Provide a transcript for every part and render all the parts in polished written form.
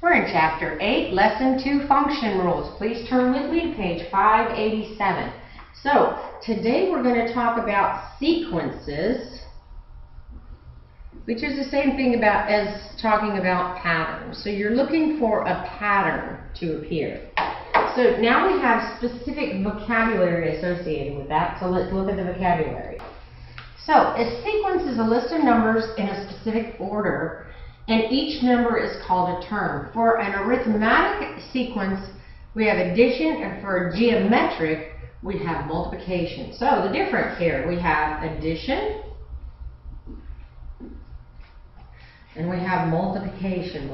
We're in Chapter 8, Lesson 2, Function Rules. Please turn with me to page 587. So, today we're going to talk about sequences, which is the same thing as talking about patterns. So you're looking for a pattern to appear. So now we have specific vocabulary associated with that, so let's look at the vocabulary. So, a sequence is a list of numbers in a specific order, and each number is called a term. For an arithmetic sequence, we have addition, and for a geometric, we have multiplication. So the difference here, we have addition, and we have multiplication.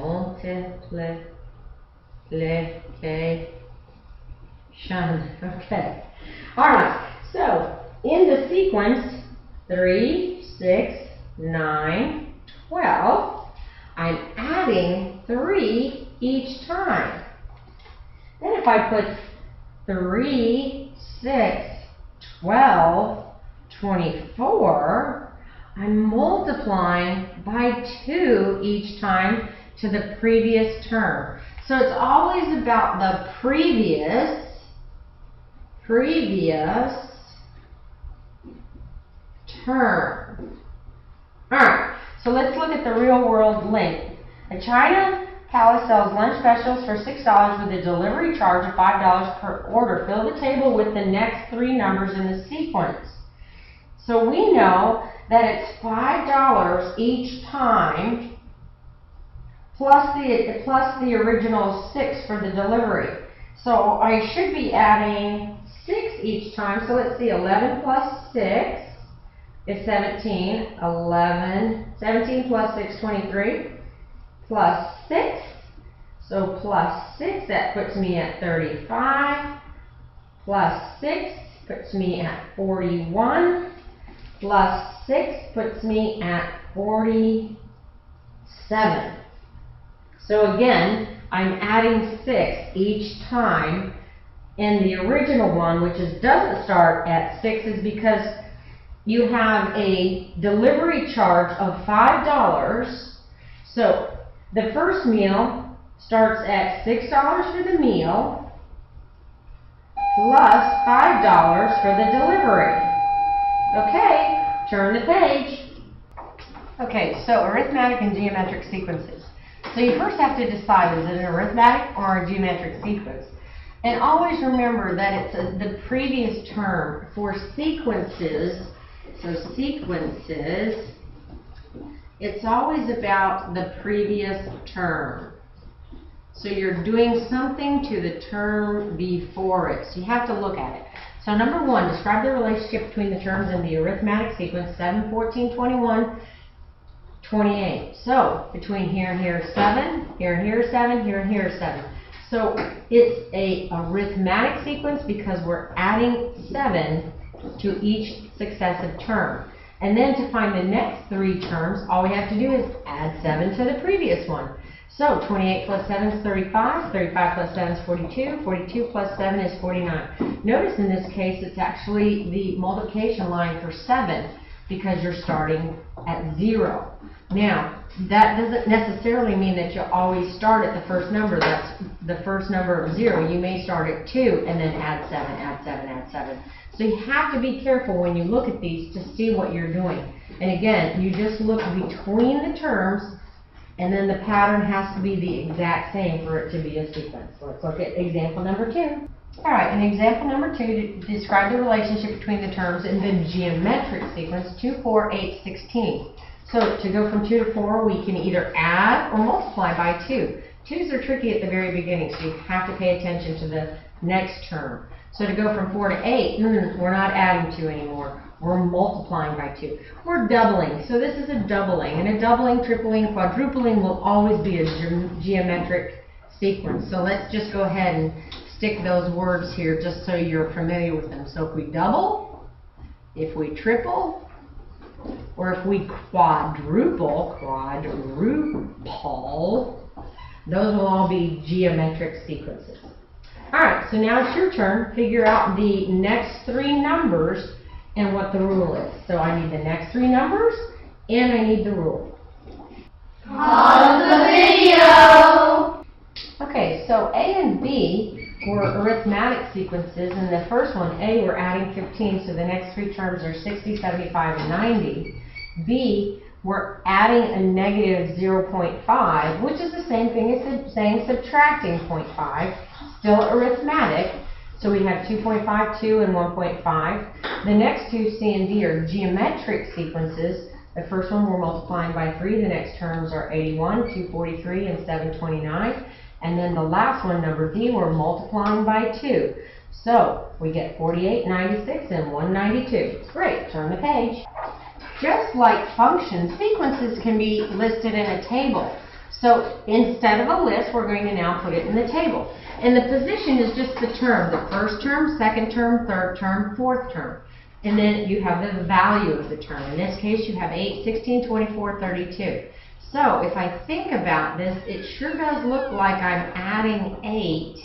Okay. All right. So in the sequence 3, 6, 9, 12. I'm adding 3 each time. Then if I put 3, 6, 12, 24, I'm multiplying by 2 each time to the previous term. So it's always about the previous term. Alright. So let's look at the real world link. A China Palace sells lunch specials for $6 with a delivery charge of $5 per order. Fill the table with the next 3 numbers in the sequence. So we know that it's $5 each time plus the original 6 for the delivery. So I should be adding 6 each time. So let's see, 11 plus 6. Is 17, 17 plus 6, 23, plus 6, so plus 6, that puts me at 35, plus 6 puts me at 41, plus 6 puts me at 47. So again, I'm adding 6 each time, and the original one, which doesn't start at 6, is because you have a delivery charge of $5. So the first meal starts at $6 for the meal plus $5 for the delivery. Okay, turn the page. Okay, so arithmetic and geometric sequences. So you first have to decide, is it an arithmetic or a geometric sequence? And always remember that it's the previous term. For sequences, it's always about the previous term. So you're doing something to the term before it. So you have to look at it. So number 1, describe the relationship between the terms in the arithmetic sequence 7, 14, 21, 28. So between here and here is 7, here and here is 7, here and here is 7. So it's a arithmetic sequence because we're adding 7 to each successive term. And then to find the next 3 terms, all we have to do is add 7 to the previous one. So 28 plus 7 is 35, 35 plus 7 is 42, 42 plus 7 is 49. Notice in this case it's actually the multiplication line for 7 because you're starting at 0. Now, that doesn't necessarily mean that you always start at the first number. That's the first number of 0. You may start at 2 and then add 7, add 7, add 7. So you have to be careful when you look at these to see what you're doing. And again, you just look between the terms, and then the pattern has to be the exact same for it to be a sequence. So let's look at example number 2. All right, in example number 2, describe the relationship between the terms in the geometric sequence 2, 4, 8, 16. So to go from 2 to 4, we can either add or multiply by 2. 2's are tricky at the very beginning, so you have to pay attention to the next term. So to go from 4 to 8, we're not adding 2 anymore. We're multiplying by 2. We're doubling. So this is a doubling. And a doubling, tripling, quadrupling will always be a geometric sequence. So let's just go ahead and stick those words here just so you're familiar with them. So if we double, if we triple, or if we quadruple, those will all be geometric sequences. Alright, so now it's your turn. Figure out the next 3 numbers and what the rule is. So I need the next 3 numbers and I need the rule. Pause the video. Okay, so A and B were arithmetic sequences, and the first one, A, we're adding 15, so the next three terms are 60, 75, and 90. B, we're adding a negative 0.5, which is the same thing as saying subtracting 0.5, still arithmetic. So we have 2.5, 2, and 1.5. The next two, C and D, are geometric sequences. The first one we're multiplying by 3, the next terms are 81, 243, and 729. And then the last one, number D, we're multiplying by 2. So we get 48, 96, and 192. Great, turn the page. Just like functions, sequences can be listed in a table. So instead of a list, we're going to now put it in the table. And the position is just the term, the first term, second term, third term, fourth term. And then you have the value of the term. In this case, you have 8, 16, 24, 32. So if I think about this, it sure does look like I'm adding 8,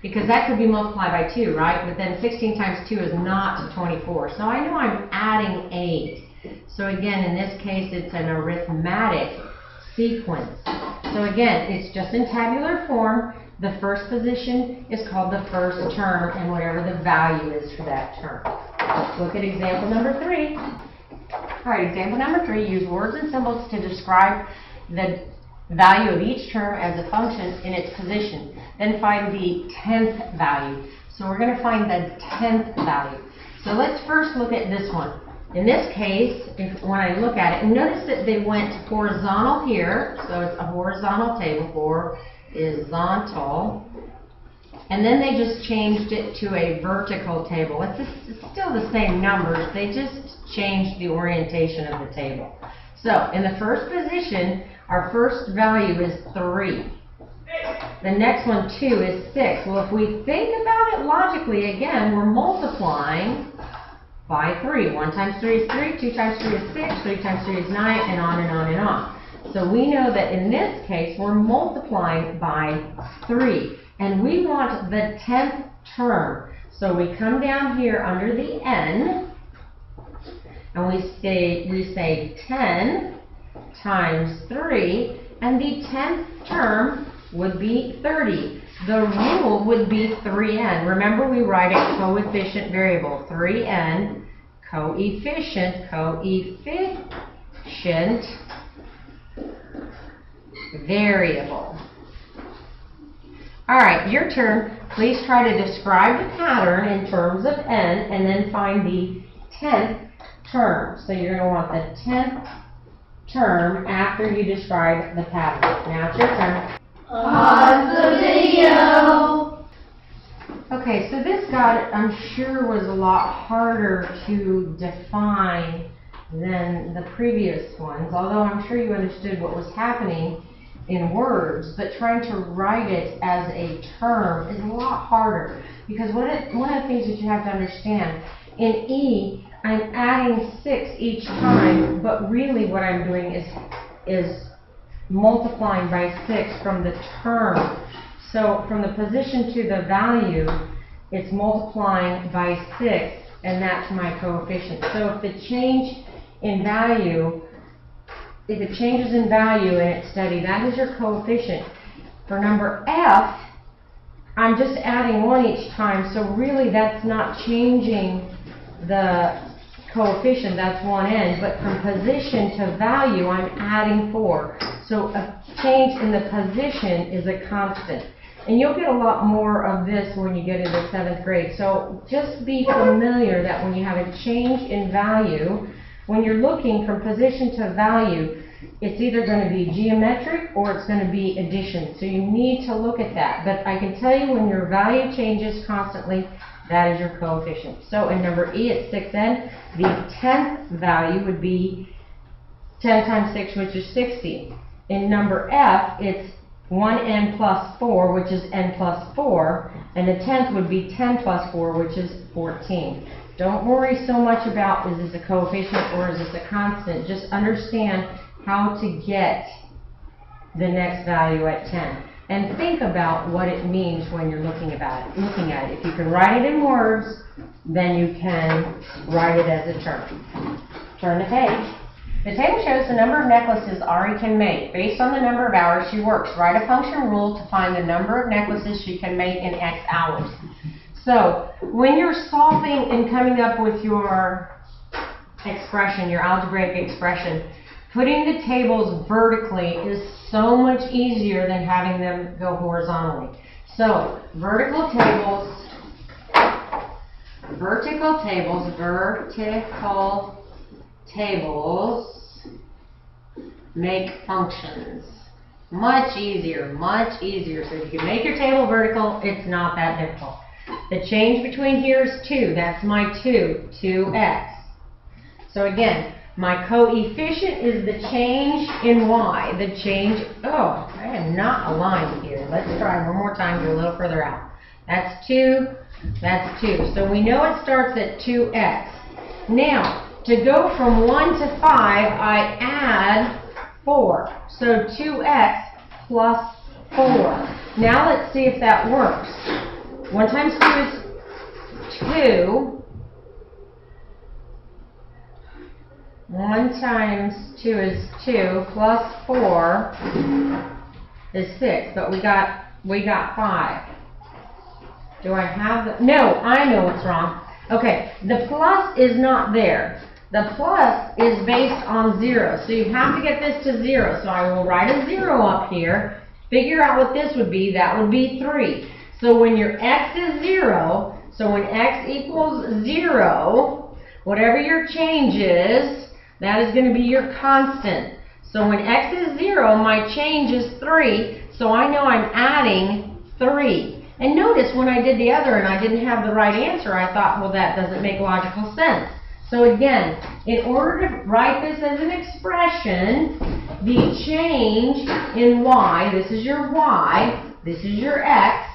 because that could be multiplied by 2, right? But then 16 times 2 is not 24. So I know I'm adding 8. So again, in this case, it's an arithmetic sequence. So again, it's just in tabular form. The first position is called the first term, and whatever the value is for that term. Let's look at example number 3. All right, example number 3, use words and symbols to describe the value of each term as a function in its position. Then find the 10th value. So we're going to find the 10th value. So let's first look at this one. In this case, when I look at it, notice that they went horizontal here. So it's a horizontal table, horizontal. And then they just changed it to a vertical table. It's still the same numbers, they just changed the orientation of the table. So in the first position, our first value is 3. The next one, 2, is 6. Well, if we think about it logically, again, we're multiplying by 3. 1 times 3 is 3, 2 times 3 is 6, 3 times 3 is 9, and on and on and on. So we know that in this case, we're multiplying by 3. And we want the 10th term. So we come down here under the N, and we say 10 times 3, and the 10th term would be 30. The rule would be 3n. Remember, we write a coefficient variable. 3n, coefficient variable. All right, your turn. Please try to describe the pattern in terms of n, and then find the 10th term. So you're going to want the 10th term after you describe the pattern. Now it's your turn. Pause the video. Okay, so this guy, I'm sure, was a lot harder to define than the previous ones, although I'm sure you understood what was happening in words, but trying to write it as a term is a lot harder, because one of the things that you have to understand, in E, I'm adding 6 each time, but really what I'm doing is multiplying by 6 from the term. So from the position to the value, it's multiplying by 6, and that's my coefficient. So if the change in value, if it changes in value in its study, that is your coefficient. For number F, I'm just adding 1 each time, so really that's not changing the coefficient, that's 1n, but from position to value, I'm adding 4. So a change in the position is a constant. And you'll get a lot more of this when you get into 7th grade. So just be familiar that when you have a change in value, when you're looking from position to value, it's either going to be geometric or it's going to be addition. So you need to look at that. But I can tell you when your value changes constantly, that is your coefficient. So in number E, it's 6n. The 10th value would be 10 times 6, which is 60. In number F, it's 1n plus 4, which is n plus 4. And the 10th would be 10 plus 4, which is 14. Don't worry so much about, is this a coefficient or is this a constant? Just understand how to get the next value at 10. And think about what it means when you're looking at it. If you can write it in words, then you can write it as a term. Turn the page. The table shows the number of necklaces Ari can make. Based on the number of hours she works, write a function rule to find the number of necklaces she can make in X hours. So, when you're solving and coming up with your expression, your algebraic expression, putting the tables vertically is so much easier than having them go horizontally. So, vertical tables make functions. Much easier, much easier. So if you can make your table vertical, it's not that difficult. The change between here is 2. That's my 2x. So again, my coefficient is the change in y. The change, oh, I am not aligned here. Let's try one more time, go a little further out. That's 2, that's 2. So we know it starts at 2x. Now, to go from 1 to 5, I add 4. So 2x plus 4. Now let's see if that works. 1 times 2 is 2. 1 times 2 is 2 plus 4 is 6, but we got 5. Do I have the, no, I know what's wrong. Okay, the plus is not there. The plus is based on 0, so you have to get this to 0. So I will write a 0 up here, figure out what this would be. That would be 3. So when your x is 0, so when x equals 0, whatever your change is, that is going to be your constant. So when x is 0, my change is 3, so I know I'm adding 3. And notice when I did the other and I didn't have the right answer, I thought, well, that doesn't make logical sense. So again, in order to write this as an expression, the change in y, this is your y, this is your x,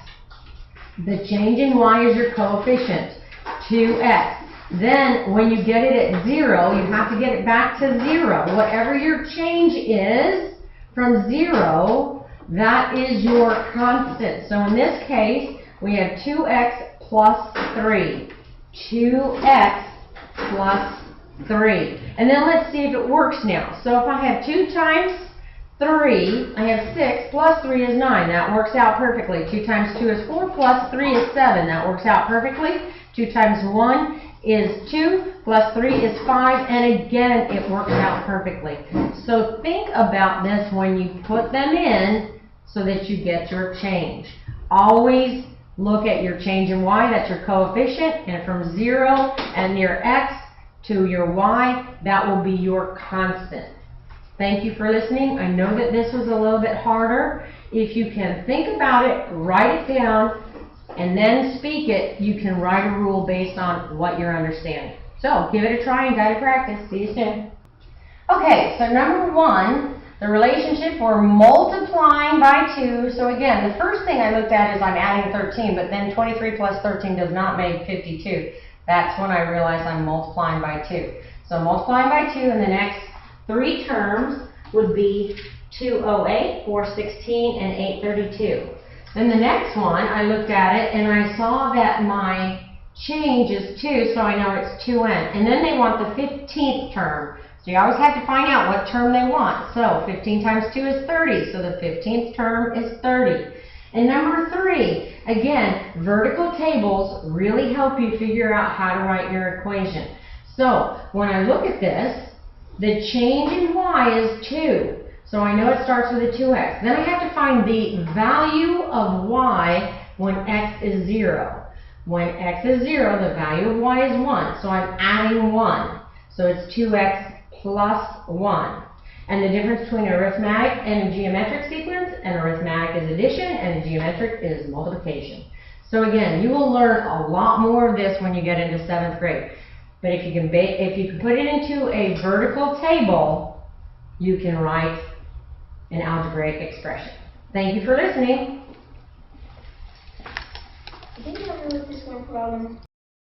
the change in y is your coefficient, 2x. Then, when you get it at 0, you have to get it back to 0. Whatever your change is from 0, that is your constant. So in this case, we have 2x plus 3. 2x plus 3. And then let's see if it works now. So if I have 2 times 3, I have 6, plus 3 is 9. That works out perfectly. 2 times 2 is 4, plus 3 is 7. That works out perfectly. 2 times 1 is 2, plus 3 is 5, and again, it works out perfectly. So think about this when you put them in so that you get your change. Always look at your change in y, that's your coefficient, and from 0 and your x to your y, that will be your constant. Thank you for listening. I know that this was a little bit harder. If you can think about it, write it down, and then speak it, you can write a rule based on what you're understanding. So, give it a try and guided practice. See you soon. Okay, so number 1, the relationship, we're multiplying by 2. So again, the first thing I looked at is I'm adding 13, but then 23 plus 13 does not make 52. That's when I realized I'm multiplying by 2. So multiplying by 2, and the next 3 terms would be 208, 416, and 832. Then the next one, I looked at it and I saw that my change is 2, so I know it's 2n. And then they want the 15th term. So you always have to find out what term they want. So 15 times 2 is 30, so the 15th term is 30. And number 3, again, vertical tables really help you figure out how to write your equation. So when I look at this, the change in y is 2. So I know it starts with a 2x. Then I have to find the value of y when x is 0. When x is 0, the value of y is 1. So I'm adding 1. So it's 2x plus 1. And the difference between arithmetic and a geometric sequence, an arithmetic is addition and a geometric is multiplication. So again, you will learn a lot more of this when you get into 7th grade. But if you can put it into a vertical table, you can write an algebraic expression. Thank you for listening. I think I know what this one problem.